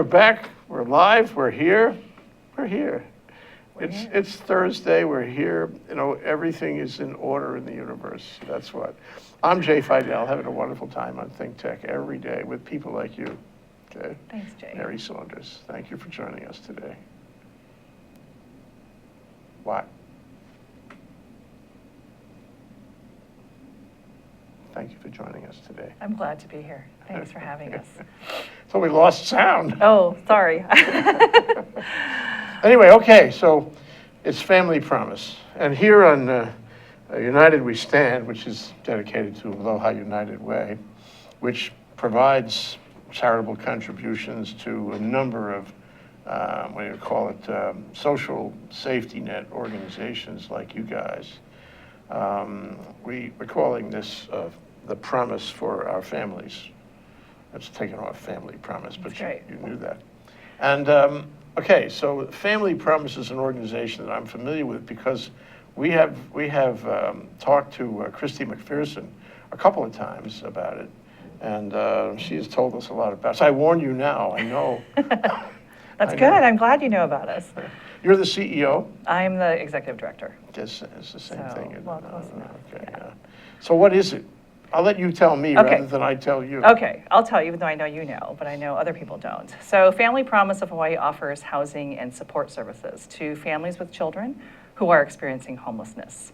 back. We're live. We're here. We're here. It's Thursday. We're here. You know, everything is in order in the universe. That's what. I'm Jay Fidell, having a wonderful time on ThinkTech every day with people like you. Okay. Thanks, Jay. Mary Saunders, thank you for joining us today. What? Thank you for joining us today. I'm glad to be here. Thanks for having us. So we lost sound. Oh, sorry. Anyway, okay, so it's Family Promise. And here on United We Stand, which is dedicated to Aloha United Way, which provides charitable contributions to a number of, what do you call it, social safety net organizations like you guys. We're calling this the promise for our families. That's taken off Family Promise, but you knew that. And okay, so Family Promise is an organization that I'm familiar with because we have talked to Christy McPherson a couple of times about it, and she has told us a lot about it. So I warn you now, I know. That's good. I'm glad you know about us. You're the CEO? I'm the executive director. It's the same thing. Well, close enough. Okay, yeah. So what is it? I'll let you tell me rather than I tell you. Okay, I'll tell you, even though I know you know, but I know other people don't. So Family Promise of Hawaii offers housing and support services to families with children who are experiencing homelessness.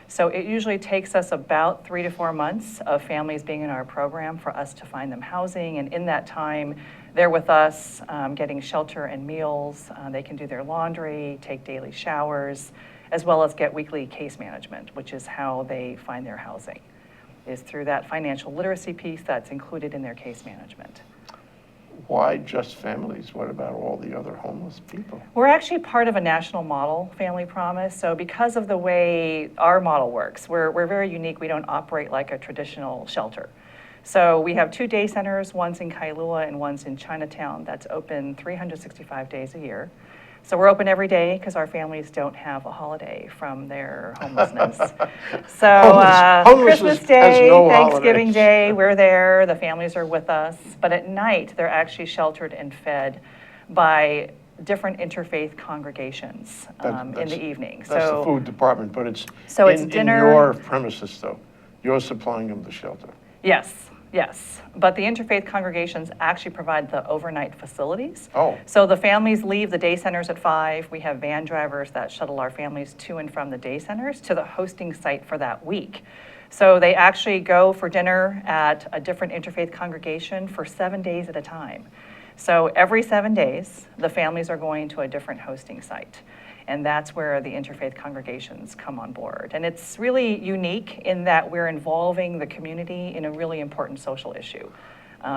So it usually takes us about 3 to 4 months of families being in our program for us to find them housing, and in that time, they're with us getting shelter and meals. They can do their laundry, take daily showers, as well as get weekly case management, which is how they find their housing, is through that financial literacy piece that's included in their case management. Why just families? What about all the other homeless people? We're actually part of a national model, Family Promise. So because of the way our model works, we're very unique. We don't operate like a traditional shelter. So we have 2 day centers, one's in Kailua and one's in Chinatown, that's open 365 days a year. So we're open every day because our families don't have a holiday from their homelessness. So Christmas Day, Thanksgiving Day, we're there, the families are with us. But at night, they're actually sheltered and fed by different interfaith congregations in the evening. That's the food department, but it's dinner. In your premises, though. You're supplying them the shelter. Yes, but the interfaith congregations actually provide the overnight facilities. Oh. So the families leave the day centers at 5. We have van drivers that shuttle our families to and from the day centers to the hosting site for that week. So they actually go for dinner at a different interfaith congregation for 7 days at a time. So every 7 days, the families are going to a different hosting site. And that's where the interfaith congregations come on board. And it's really unique in that we're involving the community in a really important social issue.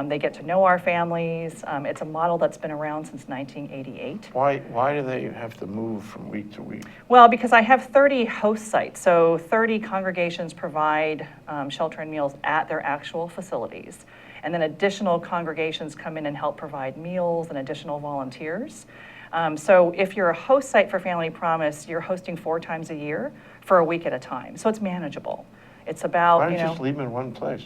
They get to know our families. It's a model that's been around since 1988. Why do they have to move from week to week? Well, because I have 30 host sites. So 30 congregations provide shelter and meals at their actual facilities. And then additional congregations come in and help provide meals and additional volunteers. So if you're a host site for Family Promise, you're hosting 4 times a year for a week at a time. So it's manageable. It's about, Why don't you just leave them in one place?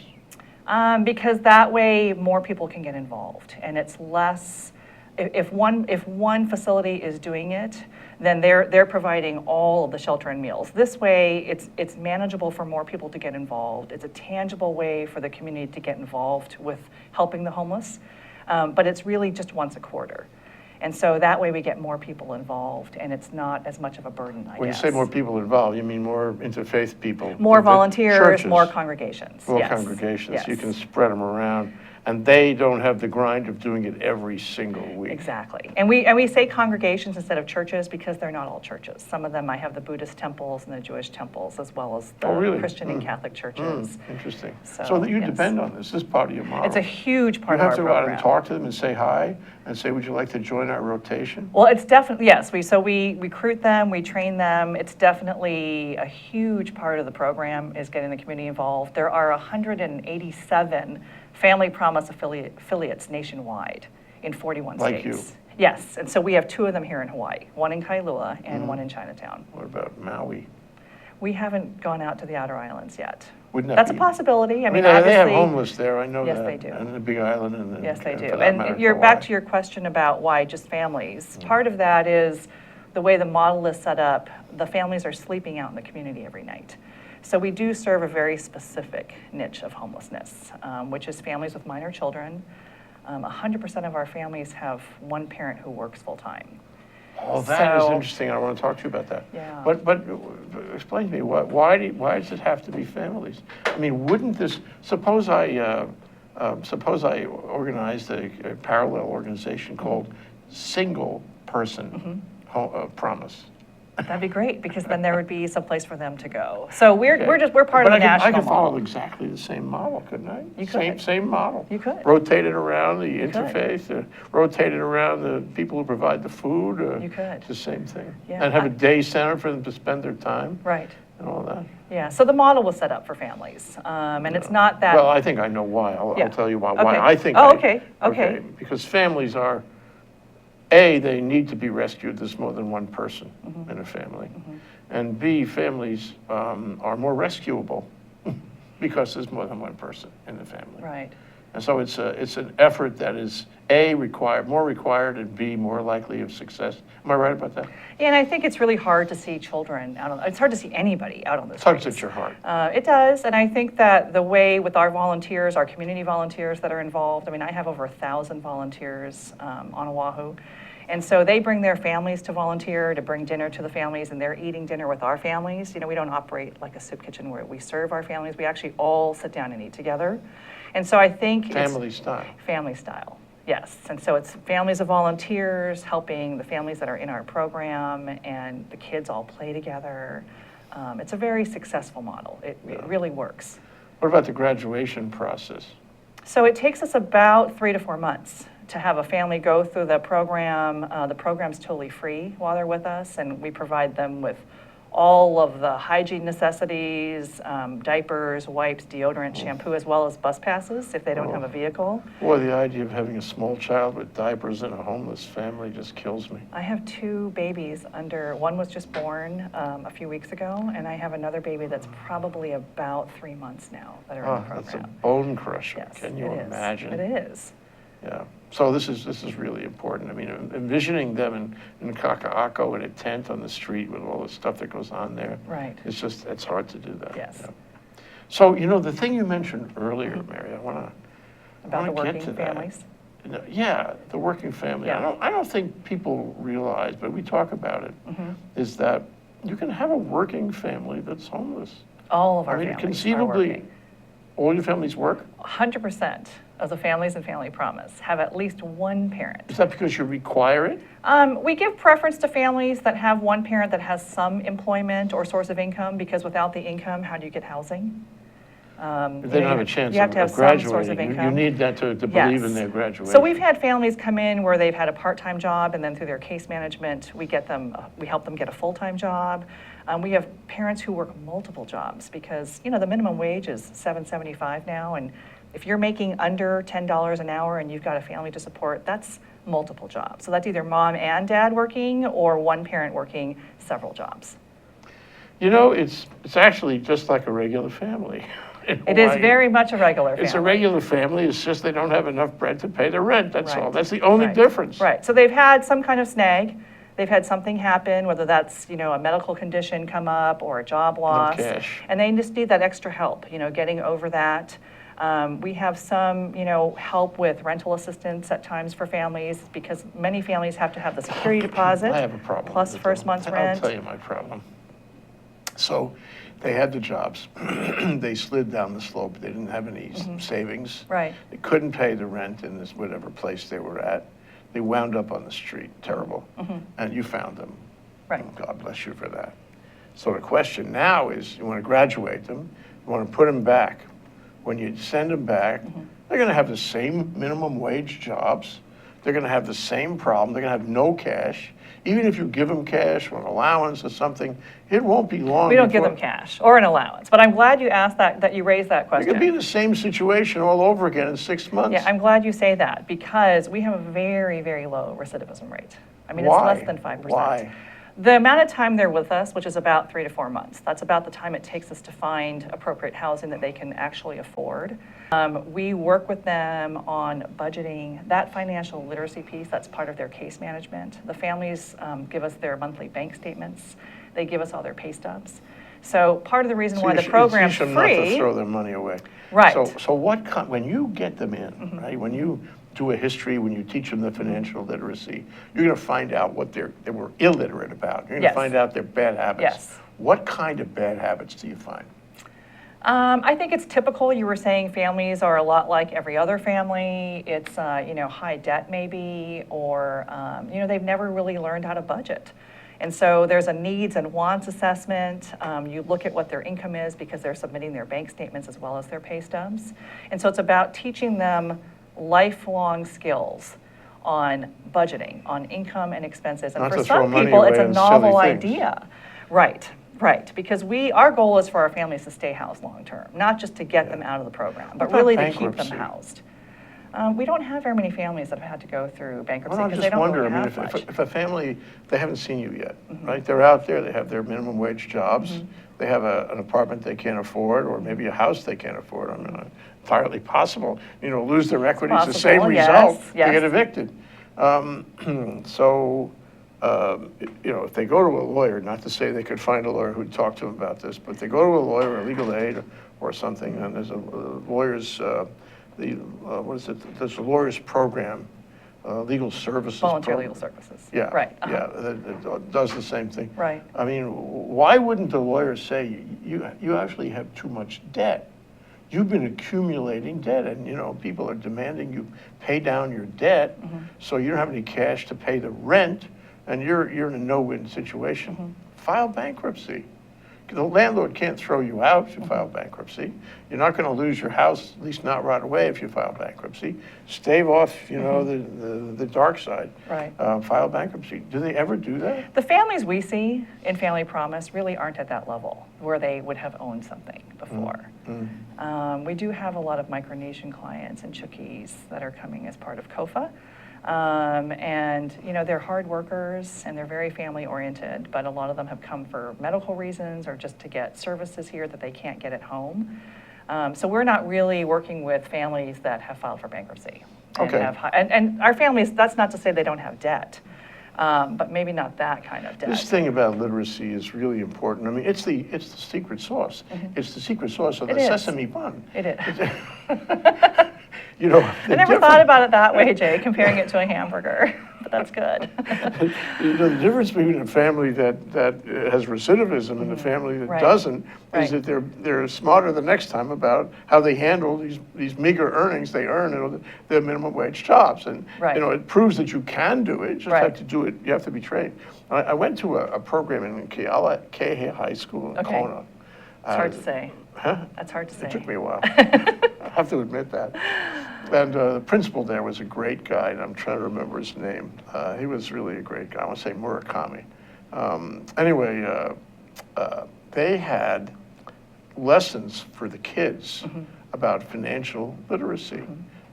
Because that way more people can get involved, and it's less. If one facility is doing it, then they're providing all of the shelter and meals. This way, it's manageable for more people to get involved. It's a tangible way for the community to get involved with helping the homeless, but it's really just once a quarter. And so that way we get more people involved, and it's not as much of a burden, I guess. When you say more people involved, you mean more interfaith people? More volunteers, more congregations. More congregations. Yes. You can spread them around, and they don't have the grind of doing it every single week. Exactly. And we say congregations instead of churches because they're not all churches. Some of them might have the Buddhist temples and the Jewish temples, as well as the Christian and Catholic churches. Interesting. So that you depend on this. This is part of your model. It's a huge part of our program. You have to go out and talk to them and say hi and say, would you like to join our rotation? Well, it's definitely, yes. We recruit them, we train them. It's definitely a huge part of the program is getting the community involved. There are 187 Family Promise affiliates nationwide in 41 states. Like you? Yes, and so we have 2 of them here in Hawaii, one in Kailua and one in Chinatown. What about Maui? We haven't gone out to the outer islands yet. Wouldn't that That's a be- possibility. I mean, they have obviously. homeless there, I know that. Yes, they do. And the Big Island and. Yes, they do. for that matter, And you're back Kauai. to your question about why just families. Part of that is the way the model is set up, the families are sleeping out in the community every night. So we do serve a very specific niche of homelessness, which is families with minor children. 100% of our families have one parent who works full-time. Oh, that is So- interesting. I want to talk to you about that. Yeah. But explain to me, why does it have to be families? I mean, wouldn't this, suppose I organized a parallel organization called Single Person Promise. That'd be great, because then there would be some place for them to go. So we're Okay. part But of the I national could follow model. exactly the same model, couldn't I? You could. Same model. You could. Rotate it around the could. interface, rotate it around the people who provide the food. You could. The same thing. Yeah. And have a day center for them to spend their time Right. and all that. Yeah, so the model was set up for families, and it's not that. Well, I think I know why. I'll Yeah. tell you why. Okay. Why I think. Oh, okay. Because families are, A, they need to be rescued. There's more than one person Mm-hmm. in a family. And B, families are more rescuable because there's more than one person in the family. Right. And so it's an effort that is A, more required, and B, more likely of success. Am I right about that? And I think it's really hard to see children out on, it's hard to see anybody out on the Tugs streets. at your heart. It does, and I think that the way with our volunteers, our community volunteers that are involved, I mean, I have over 1,000 volunteers on Oahu. And so they bring their families to volunteer, to bring dinner to the families, and they're eating dinner with our families. You know, we don't operate like a soup kitchen where we serve our families. We actually all sit down and eat together. And so I think Family style. Family style, yes. And so it's families of volunteers helping the families that are in our program, and the kids all play together. It's a very successful model. It really works. What about the graduation process? So it takes us about 3 to 4 months to have a family go through the program. The program's totally free while they're with us, and we provide them with all of the hygiene necessities, diapers, wipes, deodorant, shampoo, as well as bus passes if they don't have a vehicle. Boy, the idea of having a small child with diapers in a homeless family just kills me. I have 2 babies one was just born a few weeks ago, and I have another baby that's probably about 3 months now that are in the program. That's a bone crusher. Yes, Can you it is. imagine? It is. Yeah. So this is really important. I mean, envisioning them in Kaka'ako in a tent on the street with all the stuff that goes on there. Right. It's hard to do that. Yes. Yeah. So, the thing you mentioned earlier, Mary, I want About the to get working to that. families. Yeah, the working family. Yeah. I don't think people realize, but we talk about it, Mm-hmm. is that you can have a working family that's homeless. All of our I mean, families conceivably, are working. all your families work? 100% of the families in Family Promise have at least one parent. Is that because you require it? We give preference to families that have one parent that has some employment or source of income, because without the income, how do you get housing? They don't have a chance you have to have of some source of graduating. You income. need that to believe Yes. in their graduation. So we've had families come in where they've had a part-time job, and then through their case management, we help them get a full-time job. We have parents who work multiple jobs because, the minimum wage is $7.75 now, and if you're making under $10 an hour and you've got a family to support, that's multiple jobs. So that's either mom and dad working or one parent working several jobs. It's actually just like a regular family. in It is Hawaii. very much a regular family. It's a regular family, it's just they don't have enough bread to pay the rent, that's all. Right. That's the only Right. difference. Right, so they've had some kind of snag, they've had something happen, whether that's, a medical condition come up or a job loss. cash. And they just need that extra help, getting over that. We have some, help with rental assistance at times for families, because many families have to have the security deposit. I have a problem. Plus with it, first though. month's rent. I'll tell you my problem. So they had the jobs, they slid down the slope, they didn't have any savings. Right. They couldn't pay the rent in this whatever place they were at. They wound up on the street, terrible. And you found them. Right. God bless you for that. So the question now is, you want to graduate them, you want to put them back. When you send them back, they're going to have the same minimum wage jobs. They're going to have the same problem. They're going to have no cash. Even if you give them cash or an allowance or something, it won't be long. We don't give before- them cash or an allowance, but I'm glad you asked that you raised that It question. could be the same situation all over again in 6 months. Yeah, I'm glad you say that, because we have a very, very low recidivism rate. I mean, Why? it's less than 5%. Why? The amount of time they're with us, which is about 3 to 4 months, that's about the time it takes us to find appropriate housing that they can actually afford. We work with them on budgeting, that financial literacy piece, that's part of their case management. The families give us their monthly bank statements. They give us all their pay stubs. So part of the reason why the program's free. You should not to free, throw their money away. Right. So when you get them in, right, when you do a history, when you teach them the financial literacy, you're going to find out what they were illiterate about. You're going Yes. to find out their bad habits. Yes. What kind of bad habits do you find? I think it's typical. You were saying families are a lot like every other family. It's, high debt maybe, or, they've never really learned how to budget. And so there's a needs and wants assessment. You look at what their income is because they're submitting their bank statements as well as their pay stubs. And so it's about teaching them lifelong skills on budgeting, on income and expenses. And Not for to throw some money people, it's away a on novel silly things. idea. Right. Because our goal is for our families to stay housed long term, not just to get them out of the program, but What about really to keep them bankruptcy? housed. We don't have very many families that have had to go through bankruptcy Well, I because they just don't wonder, really I mean, have much. if a family, they haven't seen you yet, right? They're out there, they have their minimum wage jobs, they have an apartment they can't afford, or maybe a house they can't afford. I mean, entirely possible, lose their equities, the same Possible, result, yes, they yes. get evicted. If they go to a lawyer, not to say they could find a lawyer who'd talk to them about this, but they go to a lawyer or legal aid or something, and there's a lawyer's, there's a lawyer's program, legal services. Volunteer program. legal services. Yeah. Right. Yeah, that does the same thing. Right. I mean, why wouldn't the lawyer say, you actually have too much debt? You've been accumulating debt, and, people are demanding you pay down your debt, so you don't have any cash to pay the rent, and you're in a no-win situation. File bankruptcy. The landlord can't throw you out if you file bankruptcy. You're not going to lose your house, at least not right away if you file bankruptcy. Stave off, the dark side. Right. File bankruptcy. Do they ever do that? The families we see in Family Promise really aren't at that level where they would have owned something before. We do have a lot of Micronesian clients and Chukis that are coming as part of COFA. They're hard workers and they're very family oriented, but a lot of them have come for medical reasons or just to get services here that they can't get at home. So we're not really working with families that have filed for bankruptcy. And Okay. and our families, that's not to say they don't have debt, but maybe not that kind of debt. This thing about literacy is really important. I mean, it's the secret sauce. It's the secret sauce of the It is. sesame bun. It is. I never thought about it that way, Jay, comparing it to a hamburger, but that's good. The difference between a family that has recidivism and a family that Right. doesn't Right. is that they're smarter the next time about how they handle these meager earnings they earn in their minimum wage jobs. And Right. it proves that you can do it. You just Right. have to do it. You have to be trained. I went to a program in Keala High School in Okay. Kona. It's hard to say. Huh? That's hard to say. It took me a while. I have to admit that. And the principal there was a great guy, and I'm trying to remember his name. He was really a great guy. I want to say Murakami. They had lessons for the kids about financial literacy.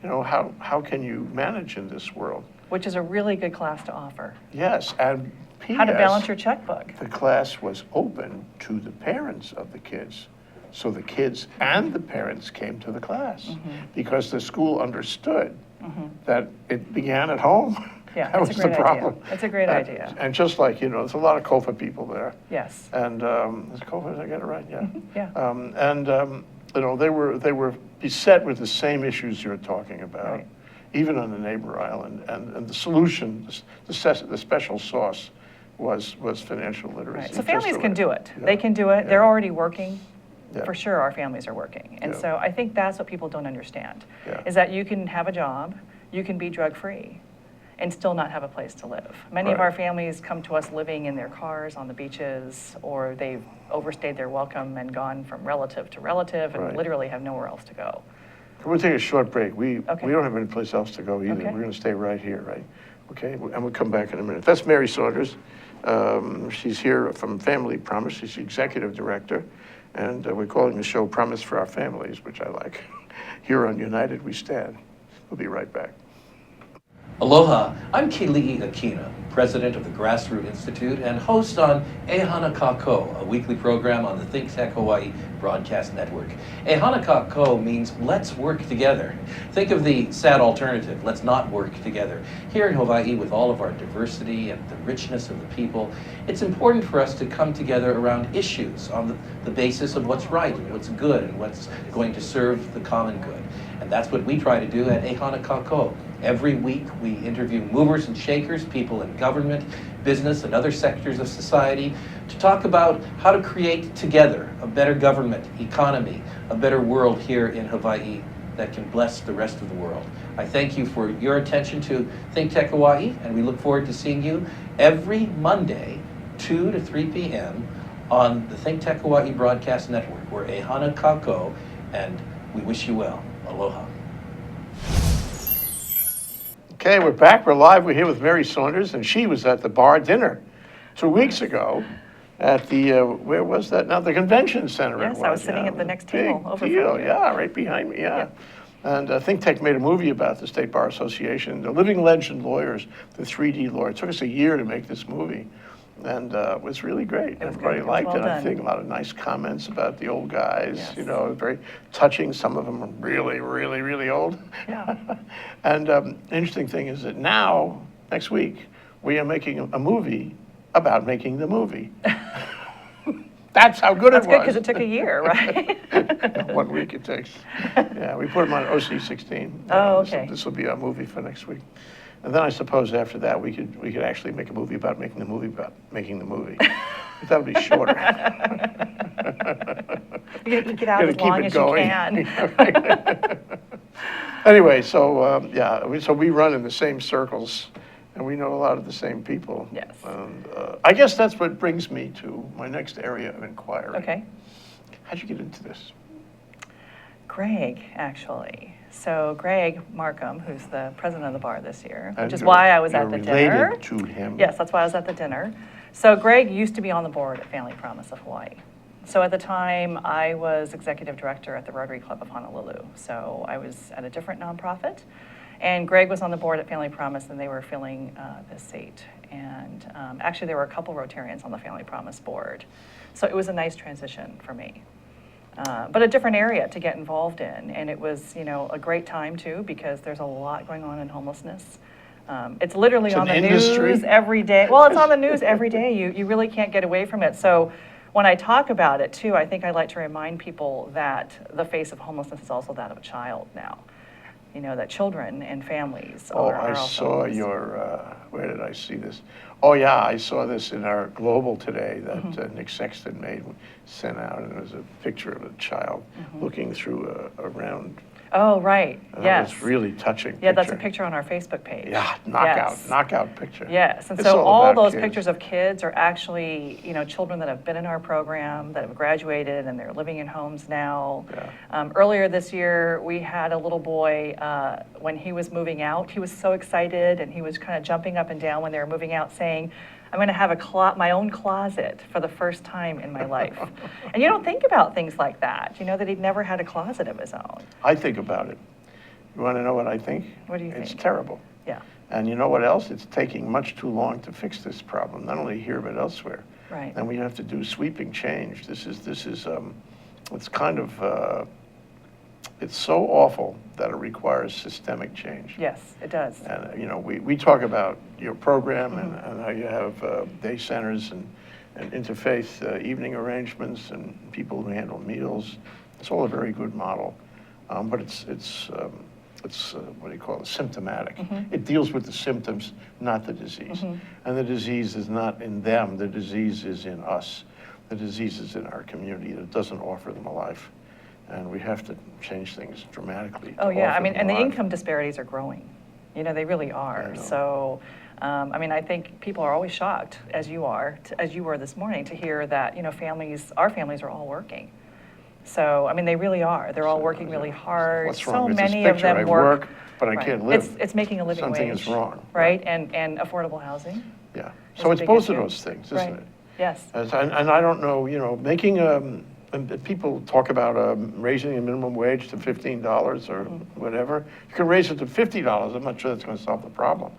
How can you manage in this world? Which is a really good class to offer. Yes, and P.S. How to balance your checkbook. The class was open to the parents of the kids. So the kids and the parents came to the class because the school understood that it began at home. Yeah, That it's was a the great problem. idea. It's a great idea. And just like, there's a lot of COFA people there. Yes. And is it COFA, did I get it right? Yeah. Yeah. They were beset with the same issues you're talking about, Right. even on the neighbor island. And the solution, the special sauce was financial literacy. Right. So Just families the can way- do it. Yeah. They can do it. Yeah. They're already working. Yeah. For sure, our families are working. And Yeah. so I think that's what people don't understand, Yeah. is that you can have a job, you can be drug-free, and still not have a place to live. Many of Right. our families come to us living in their cars on the beaches, or they've overstayed their welcome and gone from relative to relative and Right. literally have nowhere else to go. We'll take a short break. We Okay. don't have any place else to go either. Okay. We're going to stay right here, right? Okay, and we'll come back in a minute. That's Mary Saunders. She's here from Family Promise. She's the executive director, and we're calling the show Promise for Our Families, which I like. Here on United We Stand. We'll be right back. Aloha, I'm Keli'i Akina, president of the Grassroots Institute, and host on Ehana Kako, a weekly program on the ThinkTech Hawaii broadcast network. Ehana Kako means let's work together. Think of the sad alternative, let's not work together. Here in Hawaii, with all of our diversity and the richness of the people, it's important for us to come together around issues on the basis of what's right, and what's good, and what's going to serve the common good. And that's what we try to do at Ehana Kako. Every week we interview movers and shakers, people in government, business, and other sectors of society to talk about how to create together a better government, economy, a better world here in Hawaii that can bless the rest of the world. I thank you for your attention to ThinkTech Hawaii, and we look forward to seeing you every Monday, 2 to 3 p.m. on the ThinkTech Hawaii broadcast network. We're Ehana Kako, and we wish you well. Aloha. Okay, we're back. We're live. We're here with Mary Saunders, and she was at the bar dinner 2 weeks ago at the, where was that now? The convention center. Yes, I was sitting at the next table over Big deal, from you. yeah, right behind me, yeah. And ThinkTech made a movie about the State Bar Association, the living legend lawyers, the 3D lawyers. It took us a year to make this movie, and it was really great. It was Everybody good. liked Well it. I done. think a lot of nice comments about the old guys, Yes. you know, very touching. Some of them are really, really, really old. Yeah. And the interesting thing is that now, next week, we are making a movie about making the movie. That's how good That's it good was. because it took a year, right? 1 week it takes. Yeah, we put them on OC-16. Oh, okay. This will be our movie for next week. And then I suppose after that, we could actually make a movie about making the movie about making the movie. But that'll be shorter. You get out Gotta as keep long it as going. you can. Anyway, so, so we run in the same circles, and we know a lot of the same people. Yes. And I guess that's what brings me to my next area of inquiry. Okay. How'd you get into this? Greg, actually. So Greg Markham, who's the president of the bar this year, And which is you're- why I was at the you're dinner. related to him. Yes, that's why I was at the dinner. So Greg used to be on the board at Family Promise of Hawaii. So at the time, I was executive director at the Rotary Club of Honolulu. So I was at a different nonprofit. And Greg was on the board at Family Promise, and they were filling this seat. And actually, there were a couple Rotarians on the Family Promise board. So it was a nice transition for me. But a different area to get involved in. And it was, a great time, too, because there's a lot going on in homelessness. It's literally It's on the an industry. news every day. Well, it's on the news every day. You really can't get away from it. So when I talk about it, too, I think I like to remind people that the face of homelessness is also that of a child now. That children and families are I also saw homeless. your, where did I see this? Oh, yeah, I saw this in our Global today that Mm-hmm. Nick Sexton sent out, and it was a picture of a child Mm-hmm. looking through a round. Oh, right, And yes. That was really touching. Yeah, that's a picture on our Facebook page. Yeah, Yes. knockout picture. Yes, and It's so all about those kids. pictures of kids are actually, children that have been in our program, that have graduated, and they're living in homes now. Yeah. Earlier this year, we had a little boy, when he was moving out, he was so excited, and he was kind of jumping up and down when they were moving out, saying, I'm going to have my own closet for the first time in my life. And you don't think about things like that, that he'd never had a closet of his own. I think about it. You want to know what I think? What do you It's think? terrible. Yeah, And you know what else? It's taking much too long to fix this problem, not only here but elsewhere. right. And we have to do sweeping change. This is it's kind of, it's so awful that it requires systemic change. Yes, it does. And, we talk about your program Mm-hmm. and how you have day centers and interfaith evening arrangements and people who handle meals. It's all a very good model, but it's what do you call it, symptomatic. Mm-hmm. It deals with the symptoms, not the disease. And the disease is not in them, the disease is in us. The disease is in our community that doesn't offer them a life. And we have to change things dramatically. to Oh, yeah, offer them and a the life. income disparities are growing. They really are. I know. So, I think people are always shocked, as you were this morning, to hear that, our families are all working. So, they really are. They're all working really hard. What's So wrong with this many of picture? them I work. work, but I Right. can't live. It's making a living Something wage. is wrong. Right, and affordable housing. Yeah. Is So a it's big both issue. of those things, isn't Right. it? Yes. And I don't know, making and people talk about raising the minimum wage to $15 or Mm-hmm. whatever. You can raise it to $50. I'm not sure that's going to solve the problem.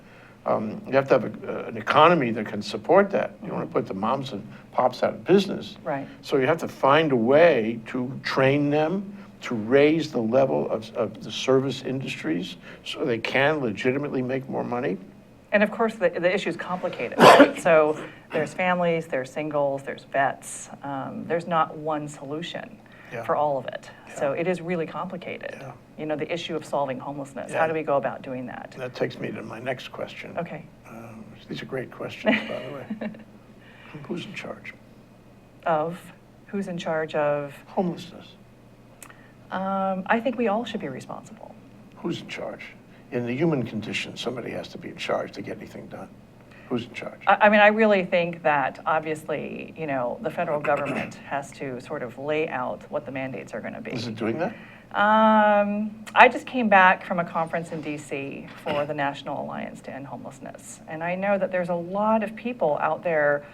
You have to have an economy that can support that. You don't want to put the moms and pops out of business. Right. So you have to find a way to train them, to raise the level of the service industries so they can legitimately make more money. And of course, the issue is complicated, right? So there's families, there's singles, there's vets. There's not one solution for all of it. So it is really complicated. Yeah. You know, the issue of solving homelessness. Yeah. How do we go about doing that? That takes me to my next question. Okay. These are great questions, by the way. Who's in charge? Of who's in charge of? Homelessness. I think we all should be responsible. Who's in charge? In the human condition, somebody has to be in charge to get anything done. Who's in charge? I mean, I really think that obviously, you know, the federal government has to sort of lay out what the mandates are going to be. Is it doing that? I just came back from a conference in DC for the National Alliance to End Homelessness. And I know that there's a lot of people out there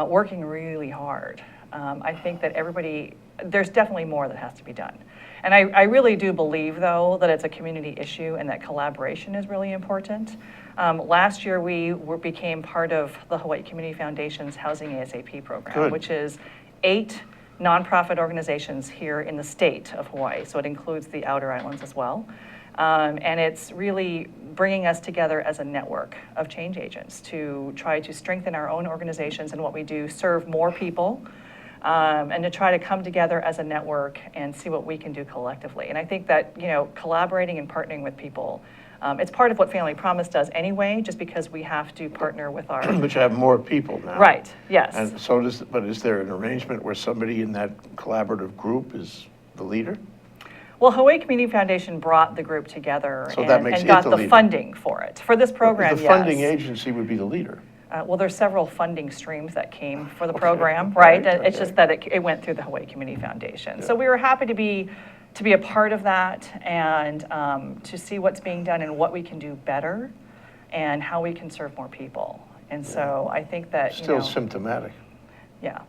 working really hard. I think that there's definitely more that has to be done. And I really do believe, though, that it's a community issue and that collaboration is really important. Last year, we became part of the Hawaii Community Foundation's Housing ASAP program, Good. which is 8 nonprofit organizations here in the state of Hawaii. So it includes the outer islands as well. And it's really bringing us together as a network of change agents to try to strengthen our own organizations and what we do, serve more people, and to try to come together as a network and see what we can do collectively. And I think that, you know, collaborating and partnering with people, it's part of what Family Promise does anyway, just because we have to partner with our... But you have more people now. Right, yes. And so but is there an arrangement where somebody in that collaborative group is the leader? Well, Hawaii Community Foundation brought the group together So that makes and it got the the leader. funding for it. For this program, The yes. funding agency would be the leader. Well, there's several funding streams that came for the Okay, program, right, right? And it's okay. just that it went through the Hawaii Community Foundation. So Yeah. we were happy to be a part of that and to see what's being done and what we can do better and how we can serve more people. And so I think that, you Still know, symptomatic. yeah,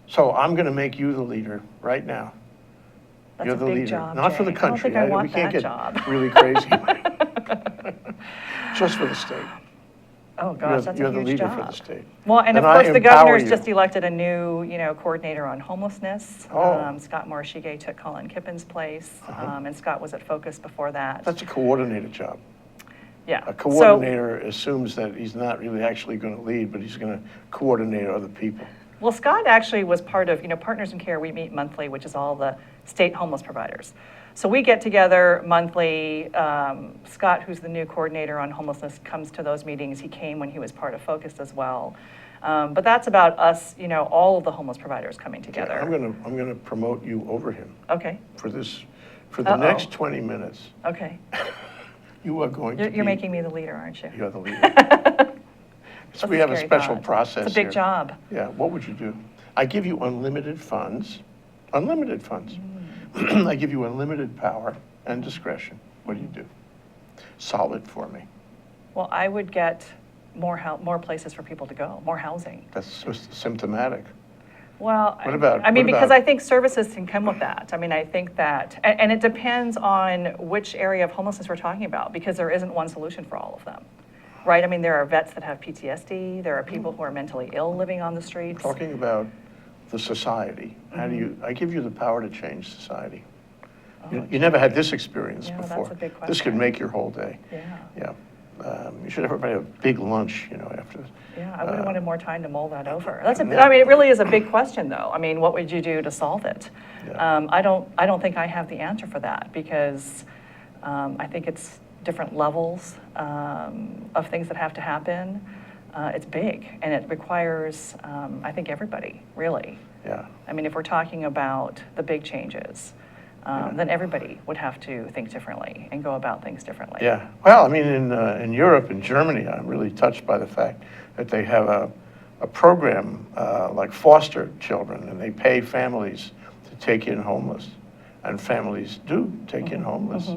So I'm going to make you the leader right now. that's You're a the big leader. job, Not for the Jay. country. I don't think I want we can't that get job. really crazy. Just for the state. Oh, gosh, that's You're a the huge leader job. for the state. Well, and of I course, the empower governor's you. just elected a new, you know, coordinator on homelessness. Oh. Scott Morishige took Colin Kippen's place, Uh-huh. and Scott was at Focus before that. That's a coordinator job. Yeah. A coordinator assumes that he's not really actually going to lead, but he's going to coordinate other people. Well, Scott actually was part of, you know, Partners in Care. We meet monthly, which is all the state homeless providers. So we get together monthly. Scott, who's the new coordinator on homelessness, comes to those meetings. He came when he was part of Focus as well. But that's about us, you know, all of the homeless providers coming together. I'm going to promote you over him Okay, for the next 20 minutes. okay. You are going to You're be, making me the leader, aren't you? You're the leader. So That's we have a scary special thought. process It's a big here. job. Yeah, what would you do? I give you unlimited funds. Unlimited funds. I give you unlimited power and discretion. What do you do? Solve it for me. Well, I would get more places for people to go, more housing. That's just symptomatic. Well, What about- I mean, what because about- I think services can come with that. I mean, I think that, and it depends on which area of homelessness we're talking about, because there isn't one solution for all of them, right? I mean, there are vets that have PTSD. There are people who are mentally ill living on the streets. Talking about the society, how do you, I give you the power to change society. You never had this experience Yeah, that's before. a big This could question. make your whole day. Yeah, Yeah. You should everybody have a big lunch, after this. yeah, I would have wanted more time to mull that over. That's Yeah. I mean, it really is a big question, though. I mean, what would you do to solve it? Yeah. I don't think I have the answer for that, because I think it's different levels of things that have to happen. It's big, and it requires, I think, everybody, really. Yeah. I mean, if we're talking about the big changes, then everybody would have to think differently and go about things differently. Yeah. Well, I mean, in Europe, in Germany, I'm really touched by the fact that they have a program like foster children, and they pay families to take in homeless. And families do take in homeless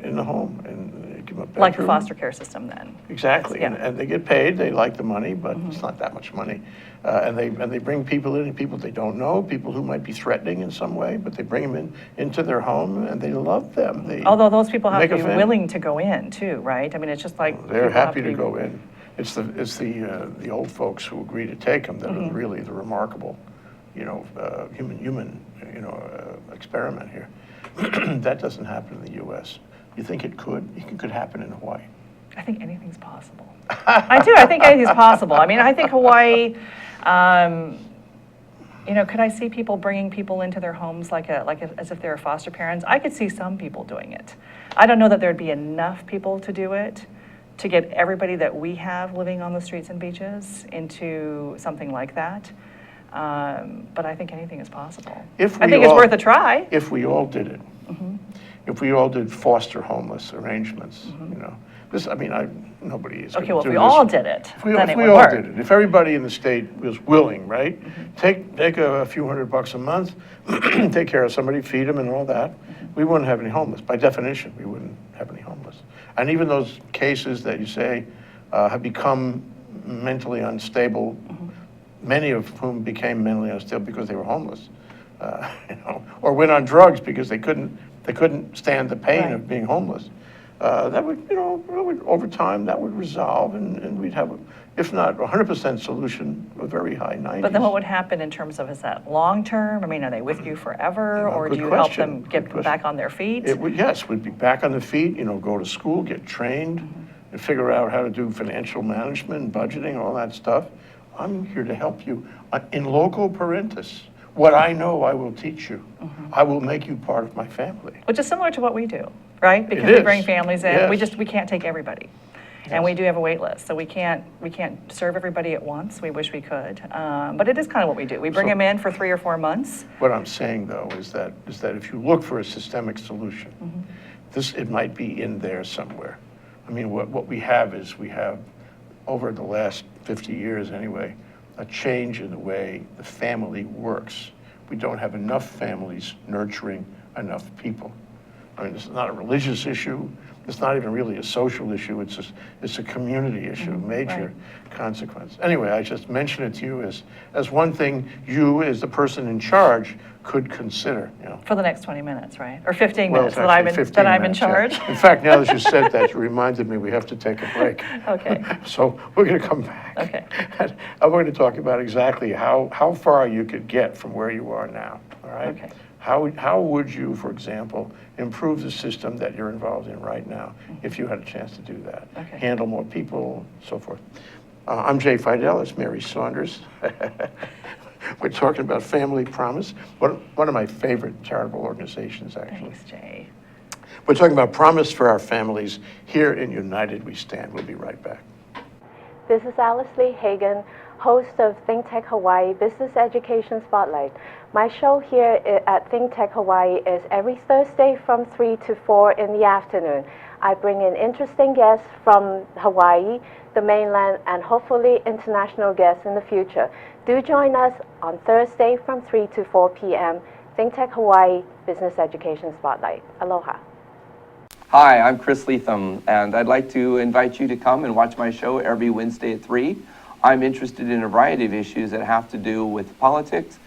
in the home and give them a bedroom. Like the foster care system then. Exactly, Yeah. and they get paid, they like the money, but it's not that much money. And they bring people in, people they don't know, people who might be threatening in some way, but they bring them into their home and they love them. Although those people have make to a be family. willing to go in too, right? I mean, it's just like. They're people have happy to be- go in. It's the old folks who agree to take them that are really the remarkable, human experiment here. That doesn't happen in the U.S. You think it could? You think it could happen in Hawaii? I think anything's possible. I do. I think anything's possible. I mean, I think Hawaii. Could I see people bringing people into their homes as if they're foster parents? I could see some people doing it. I don't know that there'd be enough people to do it, to get everybody that we have living on the streets and beaches into something like that. But I think anything is possible. I think it's worth a try. If we all did it, if we all did foster homeless arrangements, nobody is. Okay, well, if we all did it, then it would all work. did it, if everybody in the state was willing, right? Take a few $100 a month, take care of somebody, feed them and all that, we wouldn't have any homeless. By definition, we wouldn't have any homeless. And even those cases that you say have become mentally unstable, many of whom became mentally unstable because they were homeless, or went on drugs because they couldn't stand the pain of being homeless. That would, over time, that would resolve, and we'd have, if not 100% solution, a very high 90s. But then what would happen in terms of, is that long-term? I mean, are they with you forever, or do good you help question. them get Good back on their feet? Yes, we'd be back on the feet, go to school, get trained, and figure out how to do financial management, budgeting, all that stuff. I'm here to help you. In loco parentis, what I know, I will teach you. I will make you part of my family. Which is similar to what we do, right? Because It we is. bring families in. Yes. We can't take everybody. And we do have a wait list, so we can't serve everybody at once. We wish we could. But it is kind of what we do. We bring them in for 3 or 4 months. What I'm saying, though, is that if you look for a systemic solution, it might be in there somewhere. I mean, what we have is over the last 50 years anyway, a change in the way the family works. We don't have enough families nurturing enough people. I mean, it's not a religious issue. It's not even really a social issue. It's a community issue, major consequence. Anyway, I just mention it to you as one thing you, as the person in charge, could consider. For the next 20 minutes, right? Or 15 Well, minutes it's that I'm actually in, 15 that I'm in minutes, yeah. charge. In fact, now that you said that, you reminded me we have to take a break. Okay. So we're going to come back. Okay. And we're going to talk about exactly how far you could get from where you are now. All right. Okay. How would you, for example, improve the system that you're involved in right now if you had a chance to do that? Okay. Handle more people, so forth. I'm Jay Fidell. It's Mary Saunders. We're talking about Family Promise, one of my favorite charitable organizations, actually. Thanks, Jay. We're talking about Promise for Our Families here in United We Stand. We'll be right back. This is Alice Lee Hagan, host of ThinkTech Hawaii Business Education Spotlight. My show here at ThinkTech Hawaii is every Thursday from 3 to 4 in the afternoon. I bring in interesting guests from Hawaii, the mainland, and hopefully international guests in the future. Do join us on Thursday from 3 to 4 p.m. ThinkTech Hawaii Business Education Spotlight. Aloha. Hi, I'm Chris Leatham, and I'd like to invite you to come and watch my show every Wednesday at 3. I'm interested in a variety of issues that have to do with politics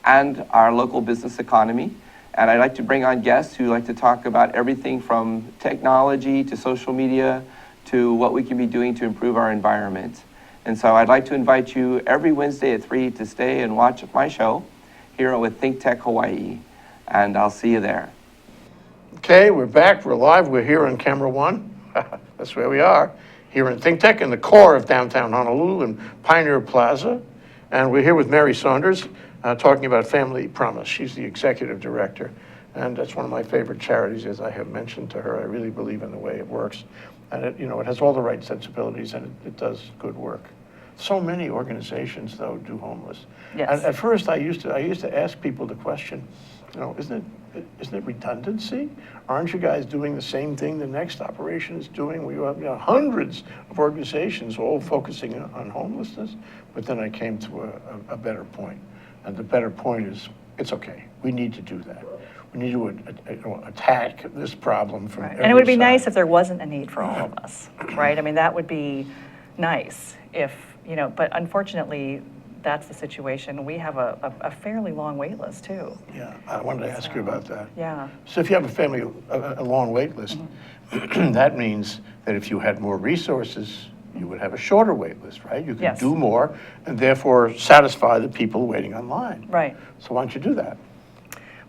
and our local business economy. And I'd like to bring on guests who like to talk about everything from technology to social media to what we can be doing to improve our environment. And so I'd like to invite you every Wednesday at 3 to stay and watch my show here with ThinkTech Hawaii. And I'll see you there. Okay, we're back. We're live. We're here on camera one. That's where we are. Here in ThinkTech, in the core of downtown Honolulu in Pioneer Plaza. And we're here with Mary Saunders talking about Family Promise. She's the executive director. And that's one of my favorite charities, as I have mentioned to her. I really believe in the way it works. And it has all the right sensibilities, and it does good work. So many organizations, though, do homeless. Yes. And at first, I used to ask people the question, isn't it redundancy? Aren't you guys doing the same thing the next operation is doing? We have hundreds of organizations all focusing on homelessness. But then I came to a better point, and the better point is it's okay. We need to do that. We need to attack this problem from Right. every And it would be side. nice if there wasn't a need for all of us, right? I mean, that would be nice if, but unfortunately, that's the situation. We have a fairly long wait list too. Yeah, I wanted to ask you about that. Yeah. So if you have a family, a long wait list, that means that if you had more resources, you would have a shorter wait list, right? You could Yes. do more and therefore satisfy the people waiting online. Right. So why don't you do that?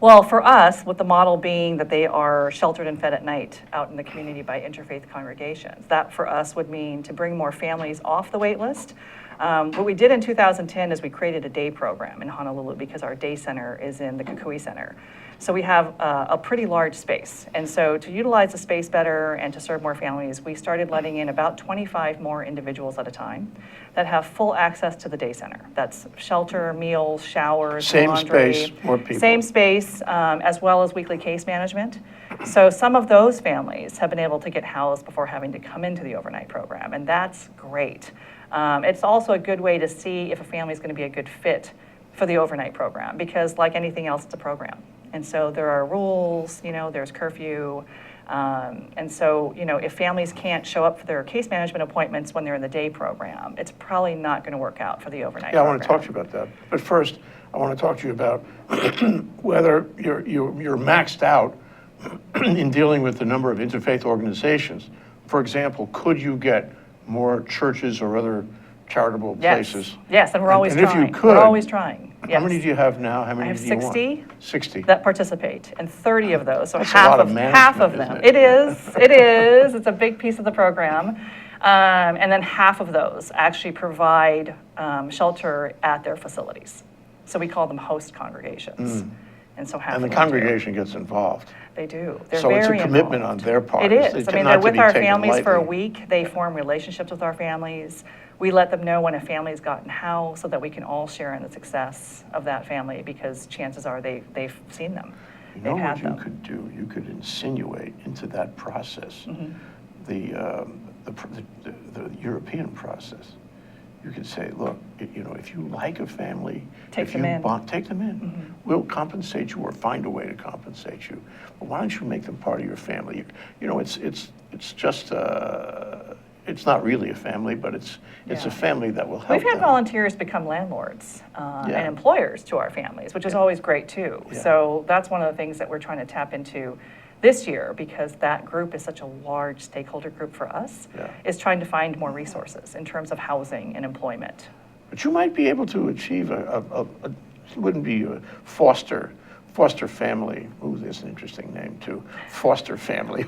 Well, for us, with the model being that they are sheltered and fed at night out in the community by interfaith congregations, that for us would mean to bring more families off the wait list. What we did in 2010 is we created a day program in Honolulu because our day center is in the Kukui Center. So we have a pretty large space. And so to utilize the space better and to serve more families, we started letting in about 25 more individuals at a time that have full access to the day center. That's shelter, meals, showers, Same laundry. space, more people. Same space, as well as weekly case management. So some of those families have been able to get housed before having to come into the overnight program, and that's great. It's also a good way to see if a family is going to be a good fit for the overnight program, because like anything else, it's a program. And so there are rules, there's curfew. And so, if families can't show up for their case management appointments when they're in the day program, it's probably not going to work out for the overnight Yeah, I program. want to talk to you about that. But first, I want to talk to you about whether you're maxed out in dealing with the number of interfaith organizations. For example, could you get more churches or other charitable places? Yes, and we're always And if trying. you could, We're always trying. How many do you have now? How I many have do you want? 60 60. that participate, and 30 of those, so That's a half lot of of management, them. isn't it? It is, it is. It's a big piece of the program. And then half of those actually provide shelter at their facilities. So we call them host congregations. And so half And of the them do. congregation gets involved. They do. They're So it's a very commitment involved. on their part. It is. I mean, not they're to with be our taken families for a lightly. week. They form relationships with our families. We let them know when a family's gotten housed so that we can all share in the success of that family, because chances are they've seen them. You know They've what had you them. could do? You could insinuate into that process the European process. You could say, look, if you like a family, Take if them you in. take them in. We'll compensate you or find a way to compensate you. But why don't you make them part of your family? It's just it's not really a family, but it's Yeah. a family that will help We've had them. volunteers become landlords Yeah. and employers to our families, which is always great too. Yeah. So that's one of the things that we're trying to tap into this year, because that group is such a large stakeholder group for us, Yeah. is trying to find more resources in terms of housing and employment. But you might be able to achieve it wouldn't be a foster family. Ooh, there's an interesting name too. Foster family.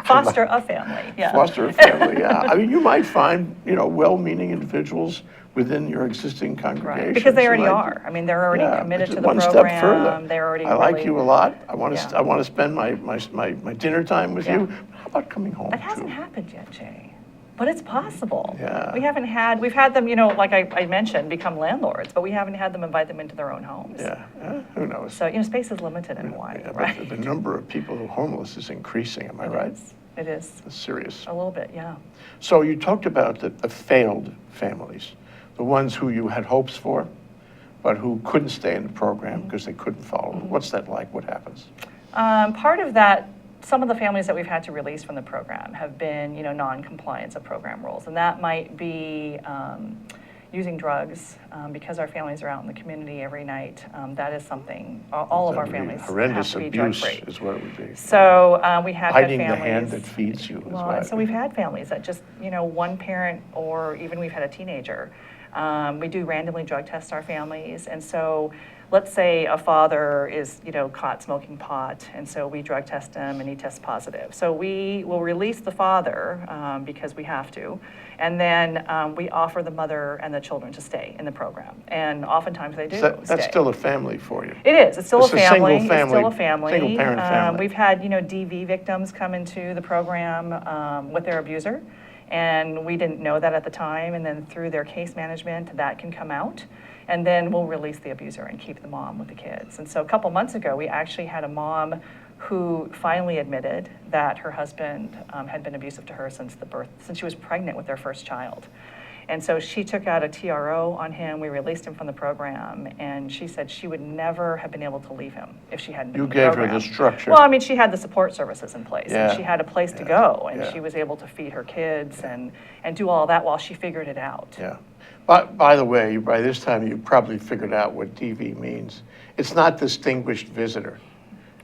Foster a family, yeah. Foster a family, yeah. I mean, you might find, well-meaning individuals within your existing congregation. Right, because they already who might- are. I mean, they're already Yeah, committed just to the one program. step further. They're already I like really- you a lot. I want Yeah. to spend my dinner time with Yeah. you. How about coming home That hasn't too? happened yet, Jay. But it's possible. Yeah. We've had them, like I mentioned, become landlords, but we haven't had them invite them into their own homes. Yeah, who knows? So, space is limited in Hawaii, Yeah, but right? the number of people who are homeless is increasing, am I right? It is. It's serious. A little bit, yeah. So you talked about the failed families, the ones who you had hopes for, but who couldn't stay in the program because they couldn't follow. What's that like? What happens? Part of that, some of the families that we've had to release from the program have been, non-compliance of program rules. And that might be using drugs, because our families are out in the community every night. That is something, all of That our would be families have horrendous to be abuse drug-free. is what it would be. So we have Hiding had the families. hand that feeds you is Well, why. and so we've had families that just, one parent, or even we've had a teenager. We do randomly drug test our families, and so let's say a father is, caught smoking pot, and so we drug test him and he tests positive. So we will release the father because we have to, and then we offer the mother and the children to stay in the program, and oftentimes they do So that's stay. still a family for you. It is. It's still It's a a single family. It's family- still a family. single-parent family. We've had, DV victims come into the program with their abuser, and we didn't know that at the time. And then through their case management, that can come out, and then we'll release the abuser and keep the mom with the kids. And so a couple months ago, we actually had a mom who finally admitted that her husband had been abusive to her since she was pregnant with their first child. And so she took out a TRO on him. We released him from the program, and she said she would never have been able to leave him if she hadn't been You in the gave program. her the structure. Well, I mean, she had the support services in place, Yeah. and she had a place to Yeah. go, and Yeah. she was able to feed her kids and do all that while she figured it out. Yeah. By the way, by this time, you probably figured out what DV means. It's not distinguished visitor.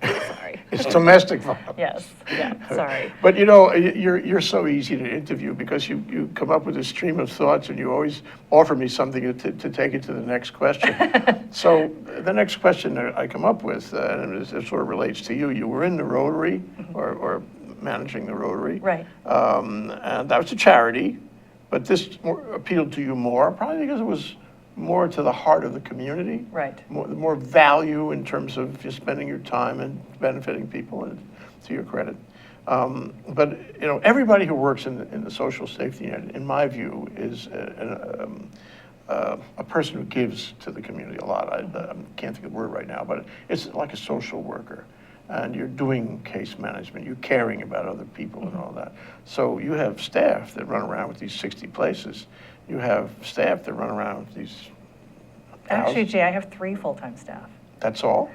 Sorry. It's domestic violence. Yes, yeah, sorry. But you know, you're so easy to interview because you come up with a stream of thoughts and you always offer me something to take it to the next question. So the next question that I come up with, and it sort of relates to you. You were in the Rotary or managing the Rotary. Right. And that was a charity, but this appealed to you more, probably because it was more to the heart of the community. Right. More value in terms of just spending your time and benefiting people, and to your credit. But you know, everybody who works in the social safety net, in my view, is a person who gives to the community a lot. I can't think of the word right now, but it's like a social worker. And you're doing case management, you're caring about other people and all that. So you have staff that run around with these 60 places. You have staff that run around with these Actually, 1,000. Jay, I have 3 full-time staff. That's all?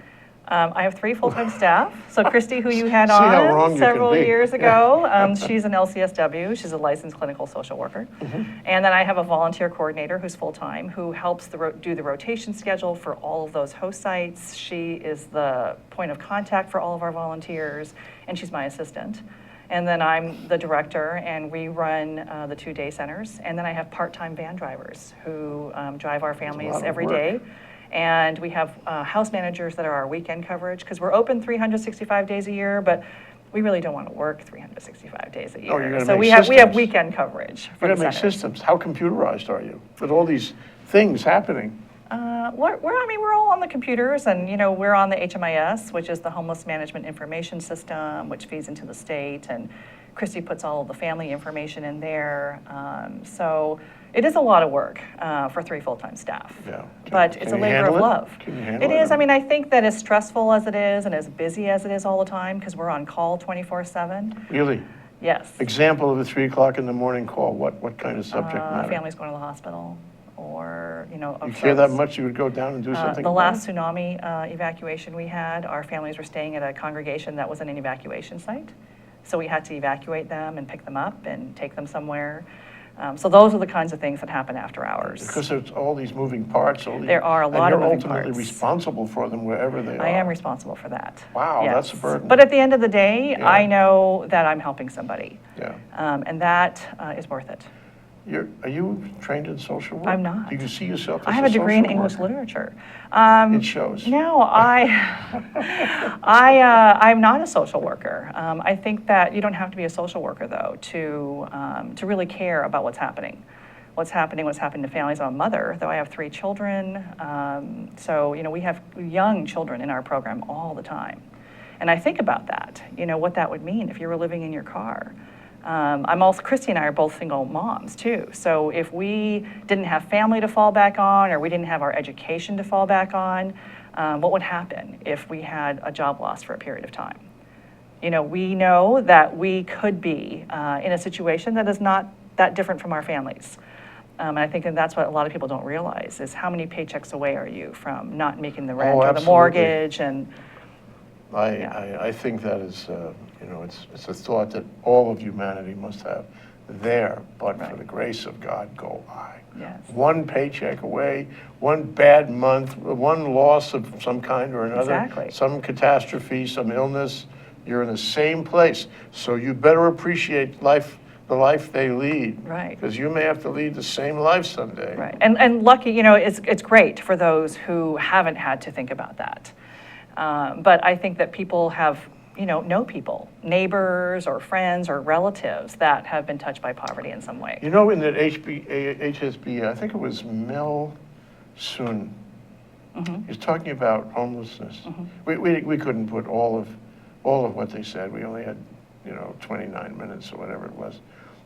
I have 3 full-time staff. So Christy, who you had See how wrong on you can several be. years ago, she's an LCSW. She's a licensed clinical social worker. And then I have a volunteer coordinator who's full-time, who helps do the rotation schedule for all of those host sites. She is the point of contact for all of our volunteers, and she's my assistant. And then I'm the director, and we run the 2 day centers. And then I have part-time van drivers who drive our families lot of every work. day. And we have house managers that are our weekend coverage, because we're open 365 days a year, but we really don't want to work 365 days a year. Oh, you're gonna so make we have systems. weekend coverage for You the gotta make centers. systems. How computerized are you with all these things happening? We're all on the computers, and you know, we're on the HMIS, which is the Homeless Management Information System, which feeds into the state, and Christy puts all of the family information in there. So it is a lot of work for 3 full-time staff. Yeah. But Can it's a you labor of handle it? love. Can you handle It it? is. I mean, I think that as stressful as it is and as busy as it is all the time, because we're on call 24/7. Really? Yes. Example of a 3 o'clock in the morning call. What kind of subject matter? Families going to the hospital, or you know. You of care that folks- much you would go down and do something The about last it? tsunami evacuation we had, our families were staying at a congregation that was in an evacuation site. So we had to evacuate them and pick them up and take them somewhere. So those are the kinds of things that happen after hours. Because there's all these moving parts. There are a lot of moving And you're ultimately parts. responsible for them wherever they are. I am responsible for that. Wow, Yes. that's a burden. But at the end of the day, Yeah. I know that I'm helping somebody. Yeah. And that is worth it. Are you trained in social work? I'm not. Do you see yourself as I have a degree in social English worker? literature. It shows. No, I'm not a social worker. I think that you don't have to be a social worker, though, to really care about what's happening to families. I'm a mother, though I have 3 children. So, you know, we have young children in our program all the time. And I think about that, you know, what that would mean if you were living in your car. Christy and I are both single moms too. So if we didn't have family to fall back on, or we didn't have our education to fall back on, what would happen if we had a job loss for a period of time? You know, we know that we could be in a situation that is not that different from our families. And I think that that's what a lot of people don't realize, is how many paychecks away are you from not making the rent or the absolutely. mortgage. And I think that is, you know, it's a thought that all of humanity must have. There, but for the grace of God, go I. Yes. One paycheck away, one bad month, one loss of some kind or another, Exactly. some catastrophe, some illness, you're in the same place. So you better appreciate life, the life they lead. Right. Because you may have to lead the same life someday. Right, and lucky, you know, it's great for those who haven't had to think about that. But I think that people have, you know people, neighbors or friends or relatives that have been touched by poverty in some way. You know, in that HSB, I think it was Mel Sun, he's talking about homelessness. We couldn't put all of what they said. We only had, 29 minutes or whatever it was.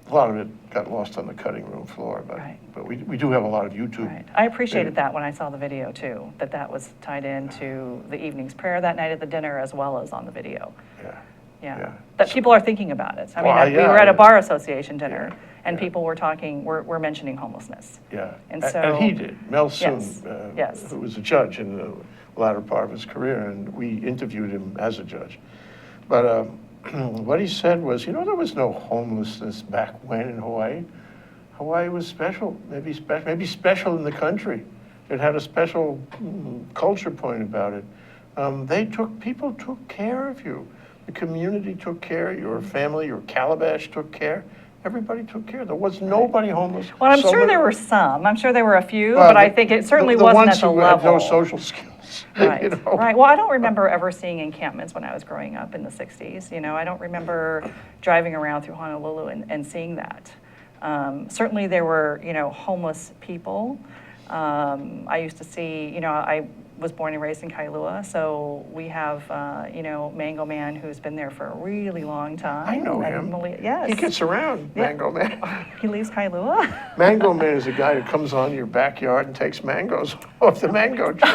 A lot of it got lost on the cutting room floor, but Right. but we do have a lot of YouTube. Right. I appreciated that when I saw the video too, that was tied into the evening's prayer that night at the dinner as well as on the video. Yeah. Yeah. That people are thinking about it. I mean, Well, we were at yeah. a bar association dinner, Yeah. and Yeah. people were mentioning homelessness. Yeah, And and he so- did. Mel Soon, Yes, yes. who was a judge in the latter part of his career, and we interviewed him as a judge. But what he said was, there was no homelessness back when in Hawaii. Hawaii was special, maybe special in the country. It had a special culture point about it. People took care of you. The community took care, your family, your calabash took care. Everybody took care. There was nobody homeless. Well, I'm So sure many- there were some. I'm sure there were a few, Well, but I think it certainly wasn't at the The ones who had level. no social skills. Right, you know? right. Well, I don't remember ever seeing encampments when I was growing up in the 60s. I don't remember driving around through Honolulu and seeing that. Certainly there were, homeless people. I used to see, I was born and raised in Kailua, so we have, Mango Man, who's been there for a really long time. I know And him. Yes. He gets around, Yeah. Mango Man. He leaves Kailua. Mango Man is a guy who comes on your backyard and takes mangoes off the mango tree.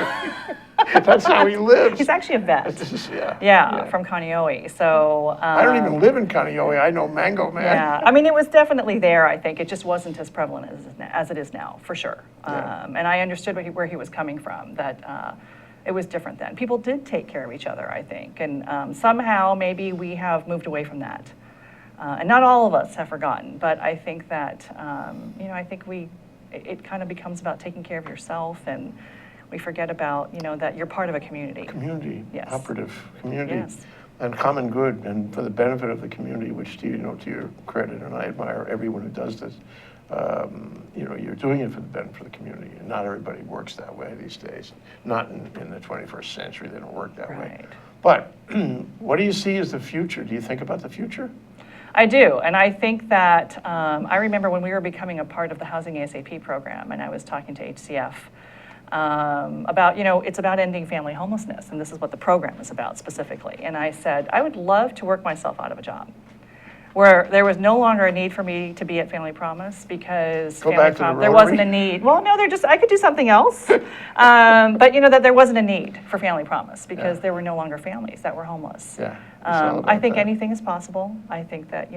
That's how he lives. He's actually a vet. Yeah. Yeah, from Kaneohe. So I don't even live in Kaneohe. I know Mango Man. yeah, I mean, it was definitely there. I think it just wasn't as prevalent as it is now, for sure. Yeah. And I understood where he was coming from. That it was different then. People did take care of each other, I think, and somehow maybe we have moved away from that. And not all of us have forgotten, but I think that I think it kind of becomes about taking care of yourself, and we forget about that you're part of a community. Community, Yes. operative community. Yes. And common good, and for the benefit of the community, which, to your credit, and I admire everyone who does this, you're doing it for the benefit of the community, and not everybody works that way these days. Not in the 21st century, they don't work that way. Right. But what do you see as the future? Do you think about the future? I do, and I think that I remember when we were becoming a part of the Housing ASAP program, and I was talking to HCF about, it's about ending family homelessness, and this is what the program is about specifically. And I said, I would love to work myself out of a job where there was no longer a need for me to be at Family Promise because Go back to the there wasn't a Rotary? need. Well, no, I could do something else, but that there wasn't a need for Family Promise because Yeah. there were no longer families that were homeless. Yeah, it's all I about think that. anything is possible. I think that,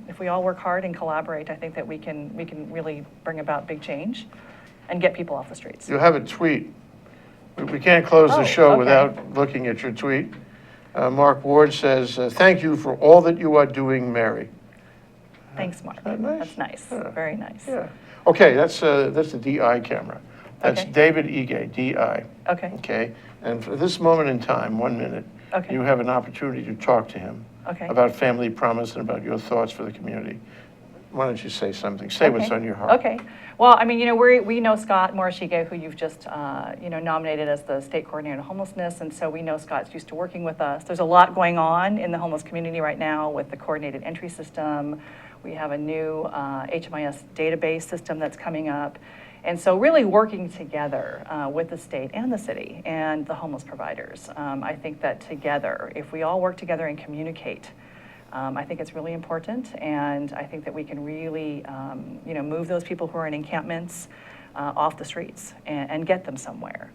if we all work hard and collaborate, I think that we can really bring about big change and get people off the streets. You have a tweet. We can't close the Oh, show okay. without looking at your tweet. Mark Ward says, thank you for all that you are doing, Mary. Thanks, Mark. that nice? That's nice. Yeah. Very nice. Yeah. Okay, that's the DI camera. That's Okay. David Ige, DI. Okay. Okay, and for this moment in time, 1 minute, Okay. you have an opportunity to talk to him Okay. about Family Promise and about your thoughts for the community. Why don't you say something? Say what's Okay. on your heart. Okay. Well, I mean, we know Scott Morishige, who you've just, nominated as the state coordinator of homelessness, and so we know Scott's used to working with us. There's a lot going on in the homeless community right now with the coordinated entry system. We have a new HMIS database system that's coming up. And so really working together with the state and the city and the homeless providers. I think that together, if we all work together and communicate, I think it's really important, and I think that we can really, move those people who are in encampments off the streets and get them somewhere.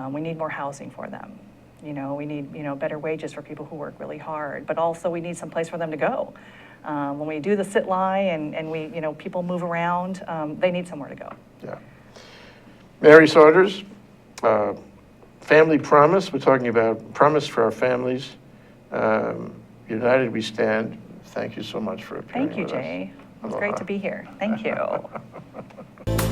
We need more housing for them. We need, better wages for people who work really hard, but also we need some place for them to go. When we do the sit-lie and we, people move around, they need somewhere to go. Yeah. Mary Saunders, Family Promise. We're talking about promise for our families. United we stand. Thank you so much for appearing Thank you, with us. Jay. It was Aloha. great to be here. Thank you.